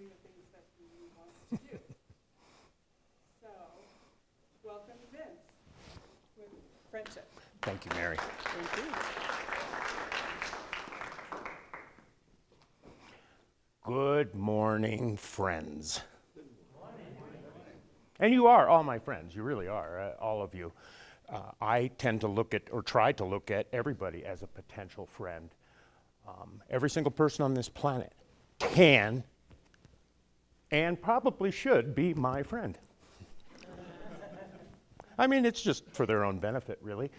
doing the things that he wants to do. So, welcome Vince with Friendship. Thank you, Mary. Thank you. Good morning, friends. Good morning. And you are all my friends. You really are, all of you. I tend to look at, or try to look at, everybody as a potential friend. Every single person on this planet can and probably should be my friend. I mean, it's just for their own benefit, really.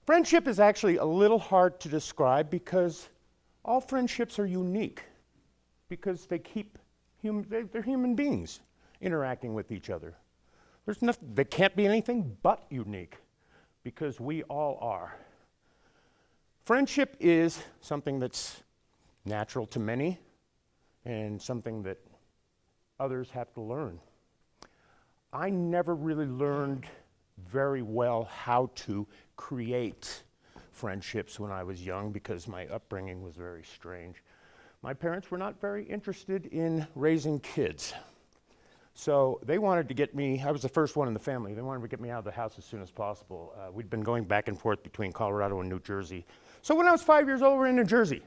Friendship is actually a little hard to describe because all friendships are unique, because they're human beings interacting with each other. There can't be anything but unique, because we all are. Friendship is something that's natural to many and something that others have to learn. I never really learned very well how to create friendships when I was young because my upbringing was very strange. My parents were not very interested in raising kids. So they wanted to get me, I was the first one in the family, they wanted to get me out of the house as soon as possible. We'd been going back and forth between Colorado and New Jersey. So when I was 5 years old, we're in New Jersey.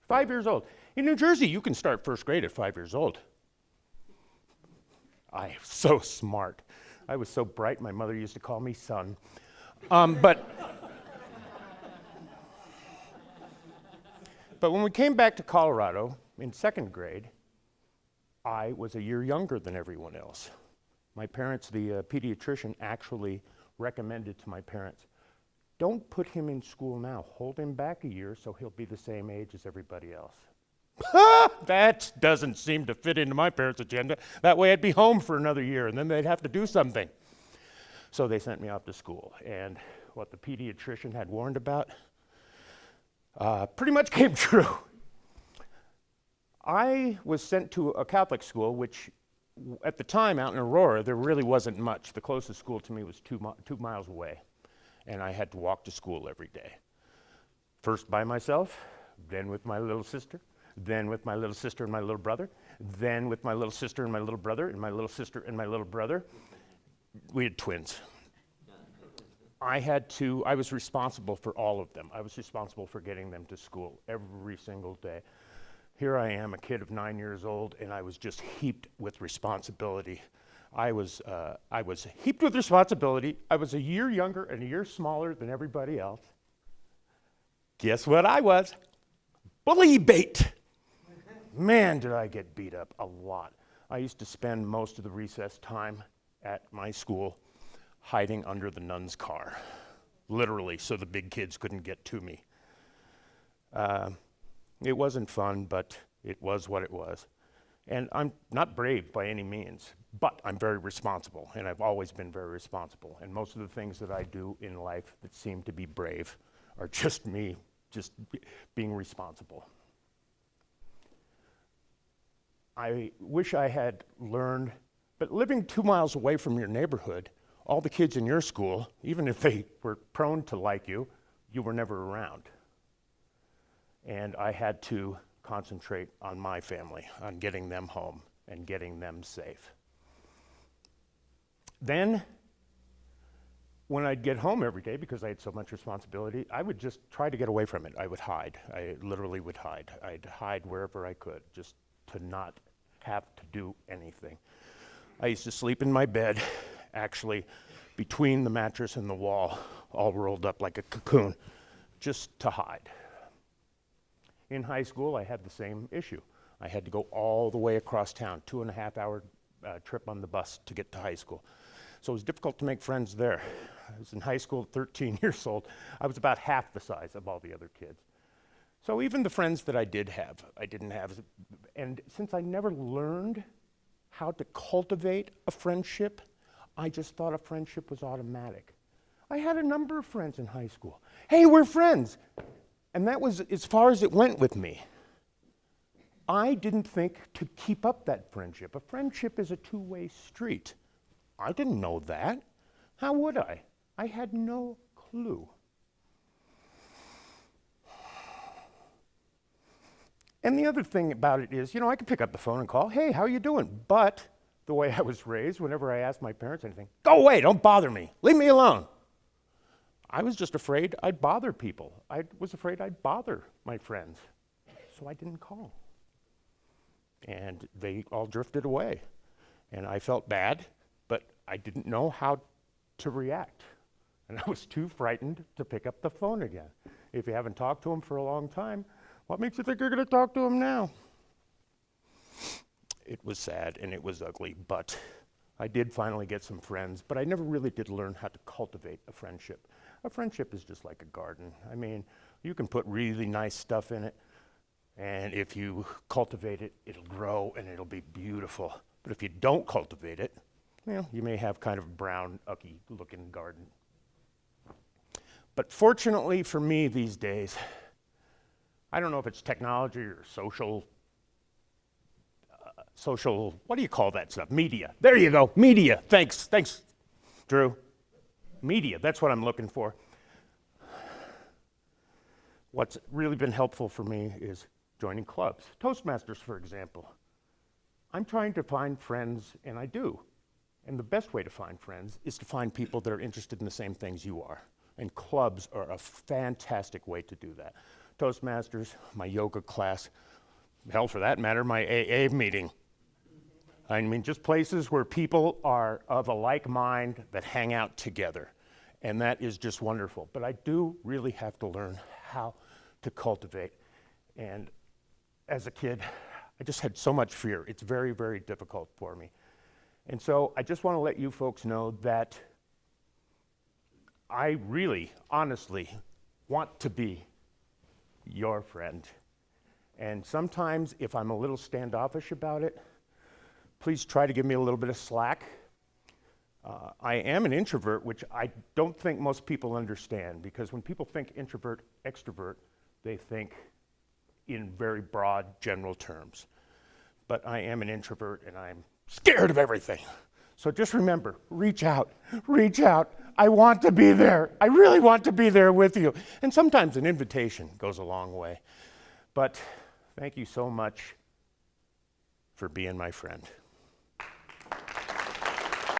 5 years old. In New Jersey, you can start first grade at 5 years old. I am so smart. I was so bright, my mother used to call me son. But when we came back to Colorado in second grade, I was a year younger than everyone else. My parents, the pediatrician, actually recommended to my parents, don't put him in school now. Hold him back a year so he'll be the same age as everybody else. That doesn't seem to fit into my parents' agenda. That way I'd be home for another year and then they'd have to do something. So they sent me off to school. And what the pediatrician had warned about pretty much came true. I was sent to a Catholic school, which at the time out in Aurora, there really wasn't much. The closest school to me was 2 miles away. And I had to walk to school every day. First by myself, then with my little sister, then with my little sister and my little brother, then with my little sister and my little brother, and my little sister and my little brother. We had twins. I was responsible for all of them. I was responsible for getting them to school every single day. Here I am, a kid of 9 years old, and I was just heaped with responsibility. I was heaped with responsibility. I was a year younger and a year smaller than everybody else. Guess what I was? Bully bait. Man, did I get beat up a lot. I used to spend most of the recess time at my school hiding under the nun's car, literally, so the big kids couldn't get to me. It wasn't fun, but it was what it was. And I'm not brave by any means, but I'm very responsible, and I've always been very responsible. And most of the things that I do in life that seem to be brave are just me, being responsible. I wish I had learned, but living 2 miles away from your neighborhood, all the kids in your school, even if they were prone to like you, you were never around. And I had to concentrate on my family, on getting them home and getting them safe. Then, when I'd get home every day, because I had so much responsibility, I would just try to get away from it. I would hide. I literally would hide. I'd hide wherever I could, just to not have to do anything. I used to sleep in my bed, actually, between the mattress and the wall, all rolled up like a cocoon, just to hide. In high school, I had the same issue. I had to go all the way across town, 2.5-hour trip on the bus to get to high school. So it was difficult to make friends there. I was in high school at 13 years old. I was about half the size of all the other kids. So even the friends that I did have, I didn't have. And since I never learned how to cultivate a friendship, I just thought a friendship was automatic. I had a number of friends in high school. Hey, we're friends. And that was as far as it went with me. I didn't think to keep up that friendship. A friendship is a two-way street. I didn't know that. How would I? I had no clue. And the other thing about it is, I could pick up the phone and call, hey, how are you doing? But the way I was raised, whenever I asked my parents anything, go away, don't bother me, leave me alone. I was just afraid I'd bother people. I was afraid I'd bother my friends. So I didn't call. And they all drifted away. And I felt bad, but I didn't know how to react. And I was too frightened to pick up the phone again. If you haven't talked to them for a long time, what makes you think you're going to talk to them now? It was sad and it was ugly, but I did finally get some friends, but I never really did learn how to cultivate a friendship. A friendship is just like a garden. I mean, you can put really nice stuff in it, and if you cultivate it, it'll grow and it'll be beautiful. But if you don't cultivate it, you may have kind of a brown, ucky looking garden. But fortunately for me these days, I don't know if it's technology or social, what do you call that stuff? Media. There you go, media. Thanks, Drew. Media, that's what I'm looking for. What's really been helpful for me is joining clubs. Toastmasters, for example. I'm trying to find friends, and I do. And the best way to find friends is to find people that are interested in the same things you are. And clubs are a fantastic way to do that. Toastmasters, my yoga class, hell, for that matter, my AA meeting. I mean, just places where people are of a like mind that hang out together. And that is just wonderful. But I do really have to learn how to cultivate. And as a kid, I just had so much fear. It's very, very difficult for me. And so I just want to let you folks know that I really, honestly want to be your friend. And sometimes if I'm a little standoffish about it, please try to give me a little bit of slack. I am an introvert, which I don't think most people understand, because when people think introvert, extrovert, they think in very broad, general terms. But I am an introvert, and I'm scared of everything. So just remember, reach out. I want to be there. I really want to be there with you. And sometimes an invitation goes a long way. But thank you so much for being my friend.